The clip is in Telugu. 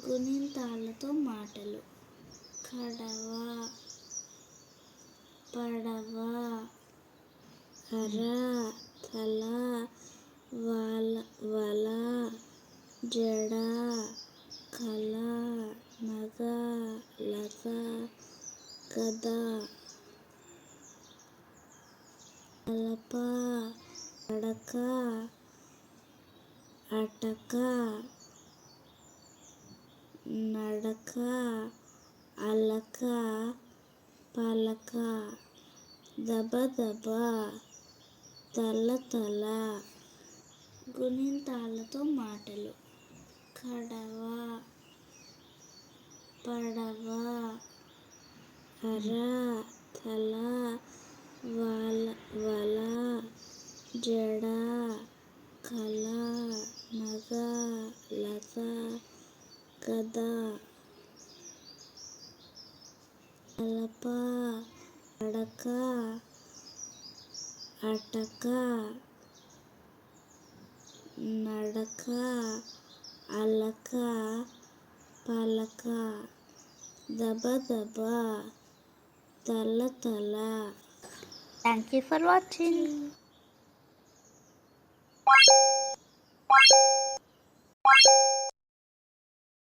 గుణింతాలతో మాటలు. కడవ, పడవ, అర, తల, వల, జడ, కల, నగ, లత, గద, కలప, అడక, అటక, నడక, అలక, పలక, దబదబ, తల. గుణింతాలతో మాటలు. కడవ, పడవ, అర, తల, వల, జడ, కల, నగ, లత, గద, కలప, అడక, అటక, నడక, అలక, పలక, దబదబ, తల. Thank you for watching.